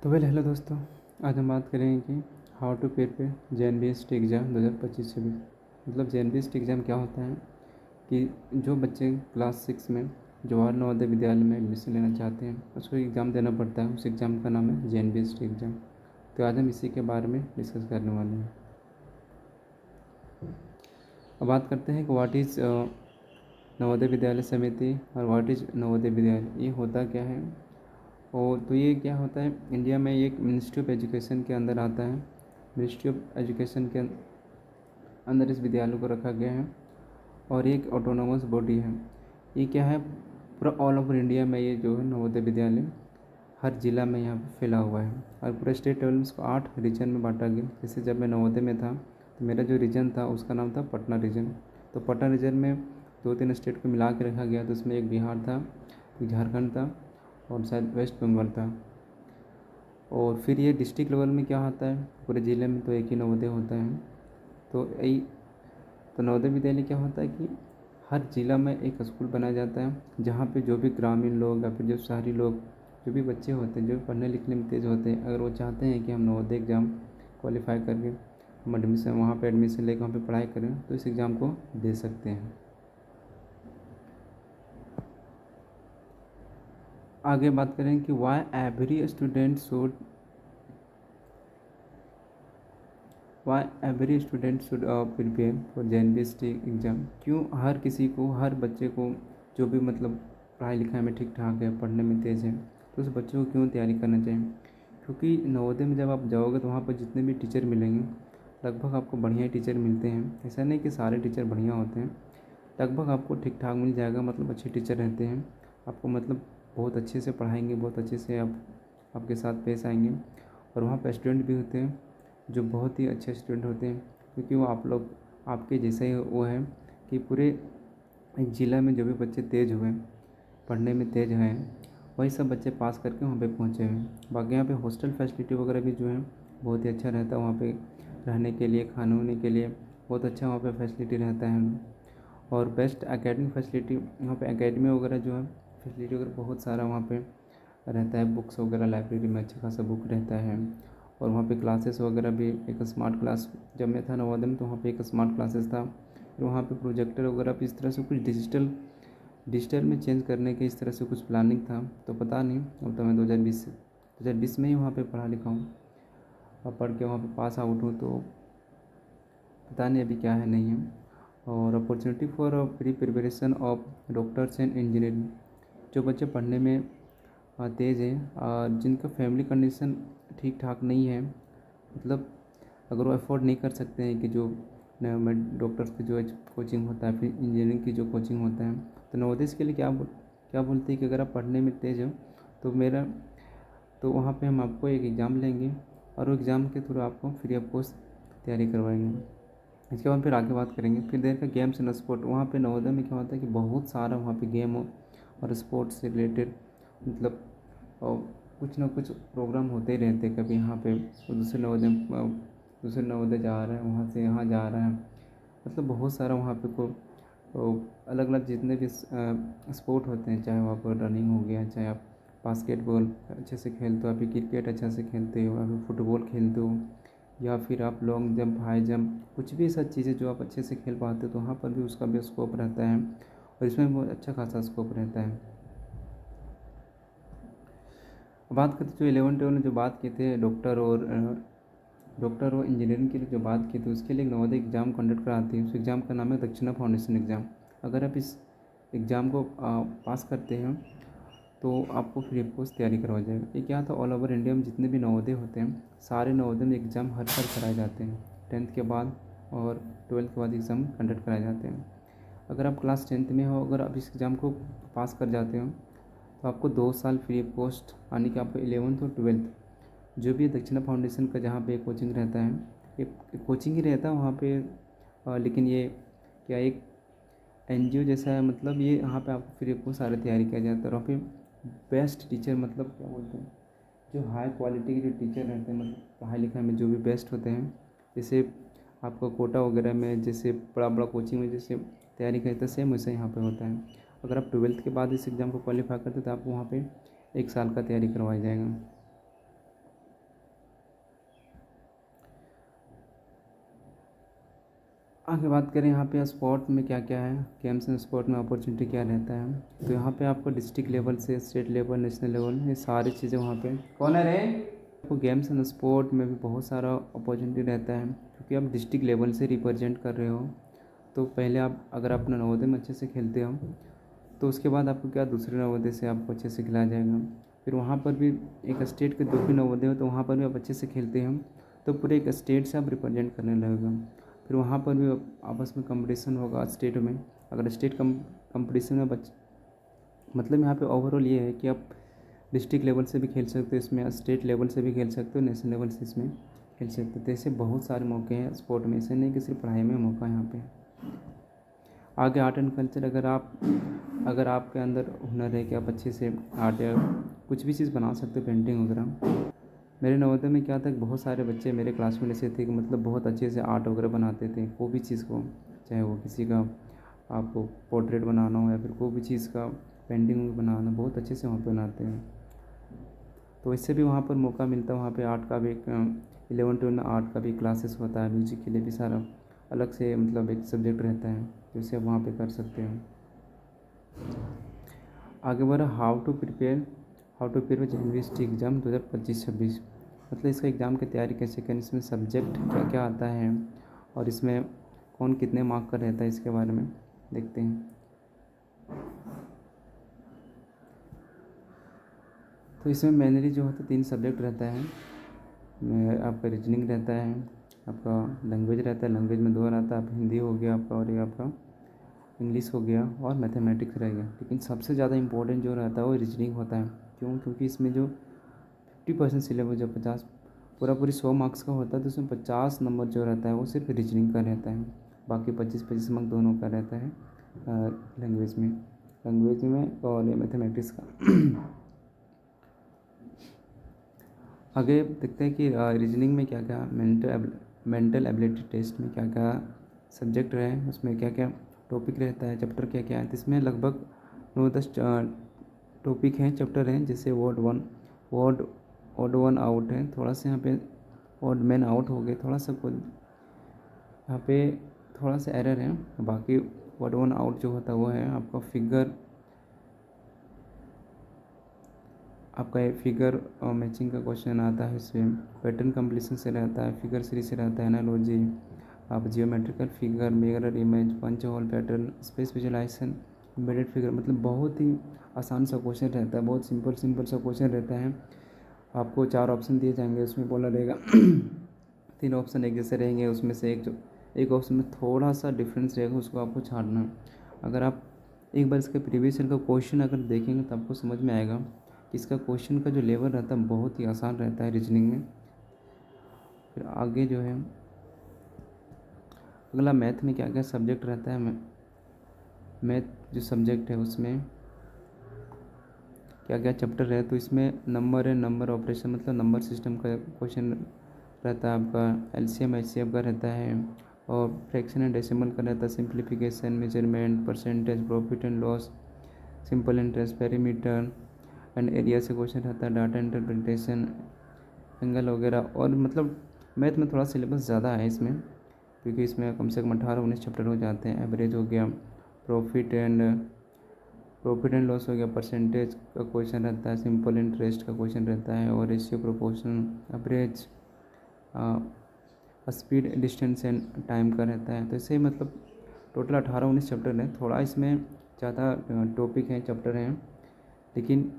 तो हेलो दोस्तों। आज हम बात करेंगे कि how to prepare JNBST exam 2025-26। मतलब JNBST एग्ज़ाम क्या होता है कि जो बच्चे क्लास 6 में जवाहर नवोदय विद्यालय में एडमिशन लेना चाहते हैं उसको एग्ज़ाम देना पड़ता है। उस एग्ज़ाम का नाम है JNBST एग्ज़ाम। तो आज हम इसी के बारे में डिस्कस करने वाले हैं। अब बात करते हैं कि व्हाट इज़ नवोदय विद्यालय समिति और व्हाट इज़ नवोदय विद्यालय, ये होता क्या है। और तो ये क्या होता है, इंडिया में एक मिनिस्ट्री ऑफ एजुकेशन के अंदर आता है। मिनिस्ट्री ऑफ एजुकेशन के अंदर इस विद्यालय को रखा गया है और एक ऑटोनोमस बॉडी है। ये क्या है, पूरा ऑल ओवर इंडिया में ये जो है नवोदय विद्यालय हर ज़िला में यहाँ पे फैला हुआ है और पूरे स्टेट लेवल में इसको 8 रीजन में बांटा गया। जैसे जब मैं नवोदय में था तो मेरा जो रीजन था उसका नाम था पटना रीजन। तो पटना रीजन में 2-3 स्टेट को मिला के रखा गया। तो उसमें एक बिहार था, एक झारखंड था और शायद वेस्ट बंगाल था। और फिर ये डिस्ट्रिक्ट लेवल में क्या होता है, पूरे ज़िले में तो एक ही नवोदय होता है। तो यही तो नवोदय विद्यालय क्या होता है कि हर ज़िला में एक स्कूल बनाया जाता है जहाँ पे जो भी ग्रामीण लोग या फिर जो शहरी लोग, जो भी बच्चे होते हैं जो भी पढ़ने लिखने में तेज़ होते हैं, अगर वो चाहते हैं कि हम नवोदय एग्ज़ाम क्वालिफाई करके हम एडमिशन वहाँ पे एडमिशन लेकर वहाँ पे पढ़ाई करें तो इस एग्ज़ाम को दे सकते हैं। आगे बात करें कि why every student should prepare for JNBST exam. क्यों हर किसी को, हर बच्चे को जो भी मतलब पढ़ाई लिखाई में ठीक ठाक है, पढ़ने में तेज़ है, तो उस बच्चे को क्यों तैयारी करना चाहिए। क्योंकि नवोदय में जब आप जाओगे तो वहाँ पर जितने भी टीचर मिलेंगे लगभग आपको बढ़िया ही टीचर मिलते हैं। ऐसा नहीं कि सारे टीचर बढ़िया होते हैं, लगभग आपको ठीक ठाक मिल जाएगा। मतलब अच्छे टीचर रहते हैं, आपको मतलब बहुत अच्छे से पढ़ाएंगे, बहुत अच्छे से आपके साथ पेश आएंगे। और वहाँ पर स्टूडेंट भी होते हैं जो बहुत ही अच्छे स्टूडेंट होते हैं, क्योंकि वो आप लोग आपके जैसे ही वो है कि पूरे एक ज़िला में जो भी बच्चे तेज़ हुए, पढ़ने में तेज़ हैं, वही सब बच्चे पास करके वहाँ पे पहुँचे हैं। बाकी यहाँ पे हॉस्टल फैसिलिटी वगैरह भी जो है बहुत ही अच्छा रहता है। वहाँ पे रहने के लिए, खाने वाने के लिए बहुत अच्छा वहाँ पे फैसिलिटी रहता है। और बेस्ट एकेडमिक फैसिलिटी वहाँ पे, एकेडमी वगैरह जो है फैसिलिटी वगैरह बहुत सारा वहाँ पे रहता है। बुक्स वगैरह लाइब्रेरी में अच्छा खासा बुक रहता है। और वहाँ पे क्लासेस वगैरह भी, एक स्मार्ट क्लास, जब मैं था नवोदय में तो वहाँ पे एक स्मार्ट क्लासेस था। फिर वहाँ पे प्रोजेक्टर वगैरह भी इस तरह से कुछ डिजिटल में चेंज करने के इस तरह से कुछ प्लानिंग था। तो पता नहीं, अब तो मैं 2020 में ही वहाँ पे पढ़ा लिखा हूँ और पढ़ के वहाँ पे पास आउट हूँ, तो पता नहीं अभी क्या है नहीं है। और opportunity for pre preparation of doctors and engineering, जो बच्चे पढ़ने में तेज़ हैं और जिनका फैमिली कंडीशन ठीक ठाक नहीं है, मतलब अगर वो अफोर्ड नहीं कर सकते हैं कि जो डॉक्टर्स की जो कोचिंग होता है, फिर इंजीनियरिंग की जो कोचिंग होता है, तो नवोदय के लिए क्या बोलते हैं कि अगर आप पढ़ने में तेज़ हो तो वहाँ पे हम आपको एक एग्ज़ाम लेंगे और वो एग्ज़ाम के थ्रू आपको फ्री ऑफ कॉस्ट तैयारी करवाएंगे। इसके बाद फिर आगे बात करेंगे। फिर देर का गेम्स एंड स्पोर्ट, वहाँ पे नवोदय में क्या होता है कि बहुत सारा वहाँ पे गेम और स्पोर्ट्स से रिलेटेड मतलब और कुछ ना कुछ प्रोग्राम होते ही रहते हैं। कभी यहाँ पे दूसरे नवोदय जा रहे हैं, वहाँ से यहाँ जा रहे हैं, मतलब बहुत सारा वहाँ पे को अलग अलग जितने भी स्पोर्ट होते हैं, चाहे वहाँ पर रनिंग हो गया, चाहे आप बास्केटबॉल अच्छे से खेलते हो, अभी क्रिकेट अच्छा से खेलते हो, अभी फुटबॉल खेलते हो, या फिर आप लॉन्ग जंप, हाई जंप, कुछ भी सब चीज़ें जो आप अच्छे से खेल पाते हो, तो वहाँ पर भी उसका भी स्कोप रहता है और इसमें बहुत अच्छा खासा स्कोप रहता है। बात करते जो 11-12 में जो बात किए थे डॉक्टर और इंजीनियरिंग के लिए जो बात की थी, उसके लिए एक नवोदय एग्ज़ाम कंडक्ट कराती है। उस एग्ज़ाम का नाम है दक्षिणा फाउंडेशन एग्ज़ाम। अगर आप इस एग्ज़ाम को पास करते हैं तो आपको फ्री ऑफ कॉस्ट तैयारी करवाया जाएगा। ये क्या था, ऑल ओवर इंडिया में जितने भी नवोदय होते हैं, सारे नवोदय में एग्ज़ाम हर साल कराए जाते हैं। 10th के बाद और 12th के बाद एग्ज़ाम कंडक्ट कराए जाते हैं। अगर आप क्लास 10th में हो, अगर आप इस एग्ज़ाम को पास कर जाते हो तो आपको 2 साल फ्री ऑफ कॉस्ट, यानी कि आपको 11th और 12th जो भी दक्षिणा फाउंडेशन का जहाँ पे कोचिंग रहता है, एक कोचिंग ही रहता है वहाँ पे, लेकिन ये क्या एक NGO जैसा है। मतलब ये यहाँ पे आपको फ्री ऑफ कॉस्ट सारी तैयारी किया जाता है। और वहाँ पे बेस्ट टीचर, मतलब क्या बोलते हैं, जो हाई क्वालिटी के जो टीचर रहते हैं, मतलब पढ़ाई लिखाई में जो भी बेस्ट होते हैं, जैसे आपका कोटा वगैरह में जैसे बड़ा बड़ा कोचिंग में जैसे तैयारी करते हैं, सेम वैसे यहाँ पे होता है। अगर आप 12th के बाद इस एग्ज़ाम को क्वालिफाई करते तो आपको वहाँ पे 1 साल का तैयारी करवाया जाएगा। आगे बात करें यहाँ पे स्पोर्ट में क्या क्या है, गेम्स एंड स्पोर्ट में अपॉर्चुनिटी क्या रहता है। तो यहाँ पे आपको डिस्ट्रिक्ट लेवल से स्टेट लेवल, नेशनल लेवल, ये सारी चीज़ें वहाँ पे कौन है रे, आपको गेम्स एंड स्पोर्ट में भी बहुत सारा अपॉर्चुनिटी रहता है, क्योंकि आप डिस्ट्रिक्ट लेवल से रिप्रेजेंट कर रहे हो। तो पहले आप अगर अपना नवोदय में अच्छे से खेलते हो तो उसके बाद आपको क्या दूसरे नवोदय से आपको अच्छे से खिलाया जाएगा। फिर वहाँ पर भी एक स्टेट के 2 भी नवोदय हो तो वहाँ पर भी आप अच्छे से खेलते हो तो पूरे एक स्टेट से आप रिप्रेजेंट करने लगेगा। फिर वहाँ पर भी आपस में कंपटीशन होगा स्टेट में। अगर स्टेट कंपटीशन में मतलब यहाँ पे ओवरऑल ये है कि आप डिस्ट्रिक्ट लेवल से भी खेल सकते हो इसमें, स्टेट लेवल से भी खेल सकते हो, नेशनल लेवल से इसमें खेल सकते हो। तो ऐसे बहुत सारे मौके हैं स्पोर्ट में, ऐसे नहीं कि सिर्फ पढ़ाई में मौका है यहाँ पे। आगे आर्ट एंड कल्चर, अगर आपके अंदर हुनर है कि आप अच्छे से आर्ट या कुछ भी चीज़ बना सकते हो, पेंटिंग वगैरह। मेरे नवोदय में क्या था कि बहुत सारे बच्चे मेरे क्लास में ऐसे थे कि मतलब बहुत अच्छे से आर्ट वगैरह बनाते थे, कोई भी चीज़ को, चाहे वो किसी का आपको पोर्ट्रेट बनाना हो या फिर कोई भी चीज़ का पेंटिंग बनाना, बहुत अच्छे से वहाँ पे बनाते हैं। तो इससे भी वहाँ पर मौका मिलता है, वहाँ पे आर्ट का भी एक 11-12 में आर्ट का भी क्लासेस होता है, म्यूजिक के लिए भी सारा अलग से मतलब एक सब्जेक्ट रहता है, जिसे आप वहाँ पे कर सकते हैं। आगे बढ़ा हाउ टू प्रिपेयर जेएनवीएसटी एग्ज़ाम 2025-26। मतलब इसका एग्ज़ाम की तैयारी कैसे करें, इसमें सब्जेक्ट क्या क्या आता है और इसमें कौन कितने मार्क का रहता है, इसके बारे में देखते हैं। तो इसमें मेनली जो होता है 3 सब्जेक्ट रहता है। आपका रीजनिंग रहता है, आपका लैंग्वेज रहता है, लैंग्वेज में 2 रहता है, आप हिंदी हो गया आपका और ये आपका इंग्लिश हो गया और मैथमेटिक्स रहेगा। लेकिन सबसे ज़्यादा इंपॉर्टेंट जो रहता है वो रीजनिंग होता है। क्यों? क्योंकि इसमें जो 50% सिलेबस जो 50 पूरी 100 मार्क्स का होता है तो उसमें 50 नंबर जो रहता है वो सिर्फ रीजनिंग का रहता है, बाकी 25-25 मार्क्स दोनों का रहता है लैंग्वेज में और मैथमेटिक्स का। आगे देखते हैं कि रीजनिंग में क्या क्या मेंटल एबिलिटी टेस्ट में क्या क्या सब्जेक्ट रहे, उसमें क्या क्या टॉपिक रहता है, चैप्टर क्या क्या है। तो इसमें लगभग 9-10 टॉपिक हैं, चैप्टर हैं, जैसे वर्ड ऑड वन आउट है, थोड़ा सा यहाँ पे ऑड मैन आउट हो गए, थोड़ा सा कुछ यहाँ पे थोड़ा सा एरर है। बाकी वर्ड वन आउट जो होता है वो है आपका फिगर मैचिंग का क्वेश्चन आता है, इसमें पैटर्न कंप्लीशन से रहता है, फिगर सीरीज से रहता है, एनालॉजी, आप geometrical figure, mirror image, punch hole pattern, space visualisation, embedded figure. मतलब बहुत ही आसान सा क्वेश्चन रहता है, बहुत सिंपल सा क्वेश्चन रहता है। आपको 4 ऑप्शन दिए जाएंगे, उसमें बोला रहेगा 3 ऑप्शन एक जैसे रहेंगे, उसमें से एक ऑप्शन में थोड़ा सा डिफरेंस रहेगा, उसको आपको छांटना है। अगर आप एक बार इसके प्रीवियस ईयर का क्वेश्चन अगर देखेंगे तो आपको समझ में आएगा कि इसका क्वेश्चन का जो लेवल रहता है बहुत ही आसान रहता है रीजनिंग में। फिर आगे जो है अगला मैथ में क्या क्या सब्जेक्ट रहता है। मैथ जो सब्जेक्ट है उसमें क्या क्या चैप्टर है, तो इसमें नंबर है, नंबर ऑपरेशन मतलब नंबर सिस्टम का क्वेश्चन रहता है, आपका एलसीएम एचसीएफ का रहता है, और फ्रैक्शन एंड डेसिमल का रहता है, simplification, measurement, percentage, profit and loss, simple interest, perimeter and area से क्वेश्चन रहता है, डाटा इंटरप्रिटेशन, एंगल वगैरह। और मतलब मैथ में थोड़ा सिलेबस ज़्यादा है इसमें, क्योंकि इसमें कम से कम 18-19 चैप्टर हो जाते हैं। एवरेज हो गया, प्रॉफिट एंड लॉस हो गया, परसेंटेज का क्वेश्चन रहता है, सिंपल इंटरेस्ट का क्वेश्चन रहता है, और ratio, proportion, average, speed, distance and time का रहता है। तो इसे मतलब टोटल 18-19 चैप्टर हैं, थोड़ा इसमें ज़्यादा टॉपिक हैं, चैप्टर हैं, लेकिन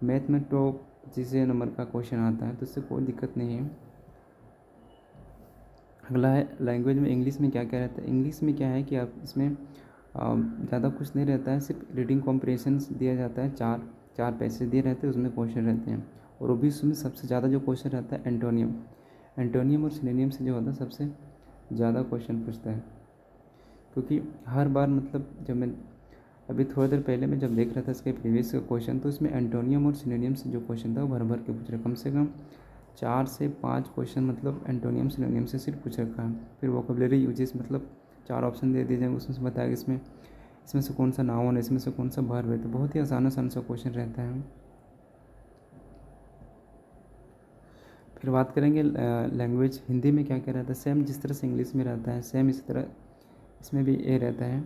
मैथ में तो 25 नंबर का क्वेश्चन आता है तो इससे कोई दिक्कत नहीं है। अगला है लैंग्वेज में, इंग्लिश में क्या क्या रहता है। इंग्लिश में क्या है कि आप इसमें ज़्यादा कुछ नहीं रहता है, सिर्फ रीडिंग कॉम्प्रिहेंशन दिया जाता है, चार पैसे दिए रहते हैं, उसमें क्वेश्चन रहते हैं। और वो भी उसमें सबसे ज़्यादा जो क्वेश्चन रहता है एंटोनियम और सिनोनियम से जो होता है सबसे ज़्यादा क्वेश्चन पूछता है। क्योंकि हर बार मतलब जब मैं अभी थोड़ी देर पहले मैं जब देख रहा था इसके प्रीवियस क्वेश्चन, तो इसमें एंटोनियम और सिनोनियम से जो क्वेश्चन था वो भर भर के पूछ रहा है, कम से कम 4 से 5 क्वेश्चन मतलब एंटोनियम सिनोनियम से सिर्फ पूछ रखा है। फिर वोकेबलरी यूजेस मतलब 4 ऑप्शन दे दिए जाएंगे, उसमें से बताया कि इसमें से कौन सा नाउन है, इसमें से कौन सा वर्ब है। तो बहुत ही आसान सा क्वेश्चन रहता है। फिर बात करेंगे लैंग्वेज, हिंदी में क्या क्या रहता है। सेम जिस तरह से इंग्लिश में रहता है, सेम इसी तरह इसमें भी ये रहता है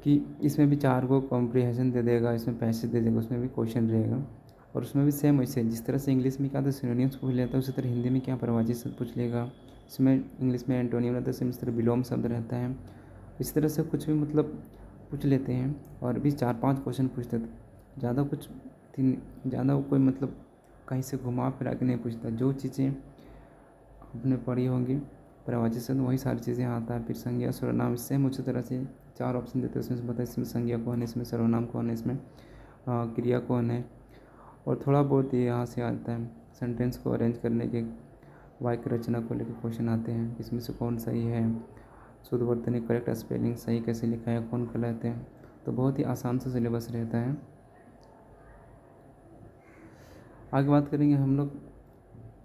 कि इसमें भी 4 को कॉम्प्रिहेंशन दे देगा, इसमें पैसे दे देगा, उसमें भी क्वेश्चन रहेगा। और उसमें भी सेम वैसे जिस तरह से इंग्लिश में क्या था सिनोनिम्स पूछ लेता है, उसी तरह हिंदी में क्या परिभाषित शब्द पूछ लेगा। इसमें इंग्लिश में एंटोनियम रहता है, सेम इस तरह विलोम शब्द रहता है। इस तरह से कुछ भी मतलब पूछ लेते हैं और भी 4-5 क्वेश्चन पूछते थे। ज़्यादा कुछ ज़्यादा कोई मतलब कहीं से घुमा फिरा के नहीं पूछता। जो चीज़ें आपने पढ़ी होंगी परिभाषित शब्द वही सारी चीज़ें आता है। फिर संज्ञा सर्वनाम सेम उसी तरह से 4 ऑप्शन देते हैं, उसमें से बताए इसमें संज्ञा कौन है, इसमें सर्वनाम कौन है, इसमें क्रिया कौन है। और थोड़ा बहुत ये यहाँ से आता है सेंटेंस को अरेंज करने के, वाक्य रचना को लेकर क्वेश्चन आते हैं, इसमें से कौन सही है, शुद्ध वर्तनी करेक्ट स्पेलिंग सही कैसे लिखा है, कौन गलत है। तो बहुत ही आसान सा सिलेबस रहता है। आगे बात करेंगे हम लोग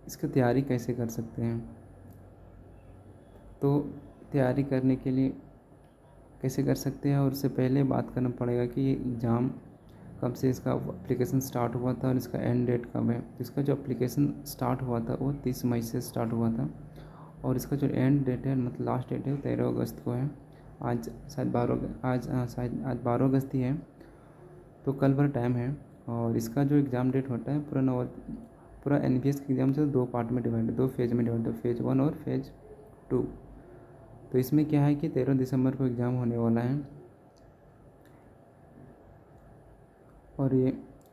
इसकी तैयारी कैसे कर सकते हैं। तो तैयारी करने के लिए कैसे कर सकते हैं, और उससे पहले बात करना पड़ेगा कि ये एग्ज़ाम कब से इसका एप्लीकेशन स्टार्ट हुआ था और इसका एंड डेट कब है। इसका जो एप्लीकेशन स्टार्ट हुआ था वो 30 मई से स्टार्ट हुआ था और इसका जो एंड डेट है मतलब लास्ट डेट है वो 13 अगस्त को है। आज शायद 12 अगस्त ही है, तो कल भर टाइम है। और इसका जो एग्ज़ाम डेट होता है पूरा NPS के एग्ज़ाम से 2 पार्ट में डिवाइड है, 2 फेज़ में डिवाइड है, फेज़ 1 और फेज़ 2। तो इसमें क्या है कि 13 दिसंबर को एग्ज़ाम होने वाला है और ये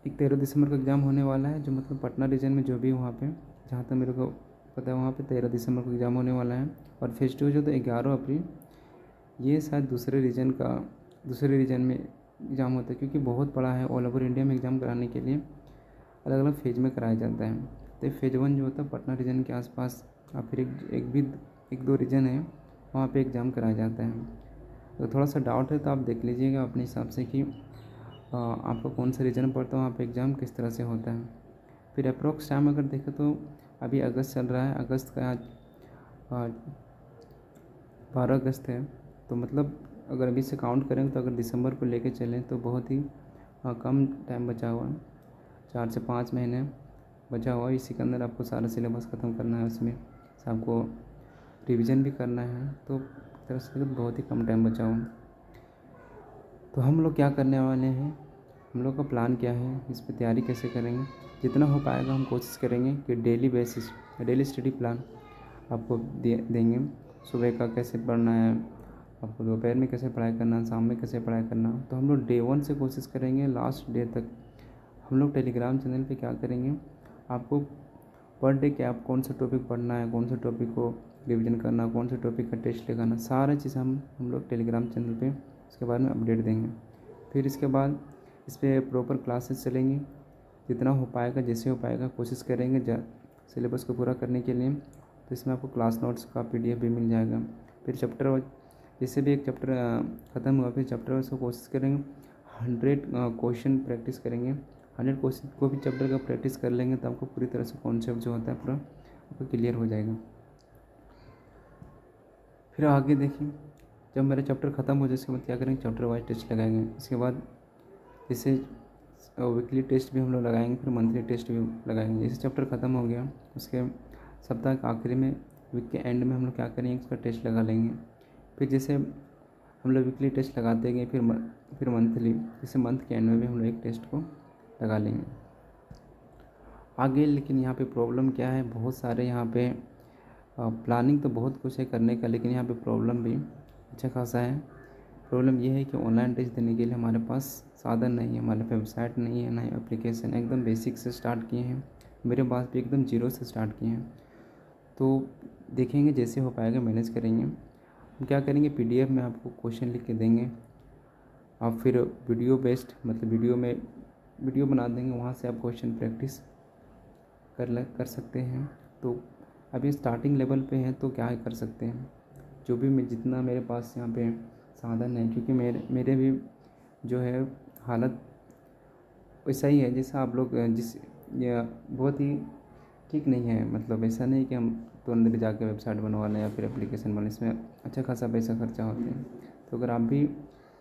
13 दिसंबर को एग्ज़ाम होने वाला है। जो मतलब पटना रीजन में जो भी वहाँ पे जहाँ तक मेरे को पता है वहाँ पे 13 दिसंबर को एग्ज़ाम होने वाला है। और फेज़ 2 जो तो 11 अप्रैल, ये शायद दूसरे रीजन में एग्ज़ाम होता है, क्योंकि बहुत बड़ा है। ऑल ओवर इंडिया में एग्ज़ाम कराने के लिए अलग अलग फेज़ में कराया जाता है। तो फेज़ 1 जो होता है पटना रीजन के आसपास और फिर एक दो रीजन है वहाँ पे एग्ज़ाम कराया जाता है। तो थोड़ा सा डाउट है तो आप देख लीजिएगा अपने हिसाब से कि आपका कौन सा रीजन पड़ता है, वहाँ पे एग्ज़ाम किस तरह से होता है। फिर अप्रोक्स टाइम अगर देखें तो अभी अगस्त चल रहा है, अगस्त का आज 12 अगस्त है। तो मतलब अगर अभी से काउंट करें तो अगर दिसंबर को लेके चलें तो बहुत ही कम टाइम बचा हुआ है, 4 से 5 महीने बचा हुआ है। इसी के अंदर आपको सारा सिलेबस ख़त्म करना है, उसमें से आपको रिवीजन भी करना है। तो एक तरह से बहुत ही कम टाइम बचा हुआ है। तो हम लोग क्या करने वाले हैं, हम लोग का प्लान क्या है, इस पर तैयारी कैसे करेंगे। जितना हो पाएगा हम कोशिश करेंगे कि डेली स्टडी प्लान आपको देंगे। सुबह का कैसे पढ़ना है, आपको दोपहर में कैसे पढ़ाई करना है, शाम में कैसे पढ़ाई करना। तो हम लोग डे 1 से कोशिश करेंगे लास्ट डे तक। हम लोग टेलीग्राम चैनल पे क्या करेंगे, आपको पर डे क्या आप कौन सा टॉपिक पढ़ना है, कौन सा टॉपिक को रिवीजन करना, कौन सा टॉपिक का टेस्ट लगाना, सारा चीज़ हम लोग टेलीग्राम चैनल पे उसके बारे में अपडेट देंगे। फिर इसके बाद इस पर प्रॉपर क्लासेस चलेंगी। जितना हो पाएगा जैसे हो पाएगा कोशिश करेंगे सिलेबस को पूरा करने के लिए। तो इसमें आपको क्लास नोट्स का PDF भी मिल जाएगा। फिर चैप्टर वाइज जैसे भी एक चैप्टर ख़त्म हुआ फिर चैप्टर वाइज को कोशिश करेंगे 100 क्वेश्चन प्रैक्टिस करेंगे। 100 क्वेश्चन को भी चैप्टर का प्रैक्टिस कर लेंगे तो आपको पूरी तरह से कॉन्सेप्ट जो होता है पूरा आपको क्लियर हो जाएगा। फिर आगे देखिए, जब मेरा चैप्टर ख़त्म हो जाए उसके बाद क्या करेंगे, चैप्टर वाइज टेस्ट लगाएंगे। इसके बाद जैसे वीकली टेस्ट भी हम लोग लगाएंगे, फिर मंथली टेस्ट भी लगाएंगे। जैसे चैप्टर ख़त्म हो गया उसके सप्ताह के आखिरी में वीक के एंड में हम लोग क्या करेंगे, उसका टेस्ट लगा लेंगे। फिर जैसे हम लोग वीकली टेस्ट लगाते गए फिर मंथली, जैसे मंथ के एंड में भी हम लोग एक टेस्ट को लगा लेंगे आगे। लेकिन यहाँ पे प्रॉब्लम क्या है, बहुत सारे यहाँ पे प्लानिंग तो बहुत कुछ है करने का, लेकिन यहाँ पे प्रॉब्लम भी अच्छा खासा है। प्रॉब्लम ये है कि ऑनलाइन टेस्ट देने के लिए हमारे पास साधन नहीं है, हमारे वेबसाइट नहीं है, ना ही एप्लीकेशन, एकदम बेसिक से स्टार्ट किए हैं। मेरे पास भी एकदम जीरो से स्टार्ट किए हैं। तो देखेंगे जैसे हो पाएगा मैनेज करेंगे। हम क्या करेंगे, PDF में आपको क्वेश्चन लिख के देंगे, आप फिर वीडियो बेस्ड मतलब वीडियो बना देंगे, वहाँ से आप क्वेश्चन प्रैक्टिस कर सकते हैं। तो अभी स्टार्टिंग लेवल पे हैं तो क्या कर सकते हैं, जो भी मैं जितना मेरे पास यहाँ पे साधन है, क्योंकि मेरे भी जो है हालत वैसा ही है जैसा आप लोग या बहुत ही ठीक नहीं है। मतलब ऐसा नहीं कि हम तुरंत भी जाकर वेबसाइट बनवा लें या फिर एप्लीकेशन बनाएं, इसमें अच्छा खासा पैसा खर्चा होते हैं। तो अगर आप भी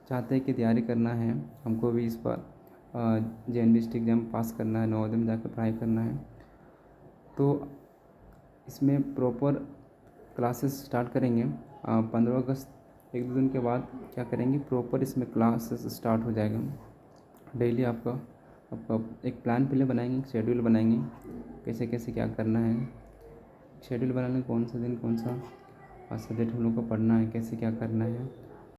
चाहते हैं कि तैयारी करना है, हमको भी इस बार JNBST एग्ज़ाम पास करना है, नवोदय में जाकर पढ़ाई करना है, तो इसमें प्रॉपर क्लासेस स्टार्ट करेंगे 15 अगस्त 1-2 दिन के बाद क्या करेंगे, प्रॉपर इसमें क्लासेस स्टार्ट हो जाएगा। डेली आपका आपका एक प्लान पहले बनाएंगे, एक शेड्यूल बनाएंगे, कैसे कैसे क्या करना है। शेड्यूल बनाने कौन सा दिन कौन सा आज सा डेट हम लोग को पढ़ना है, कैसे क्या करना है,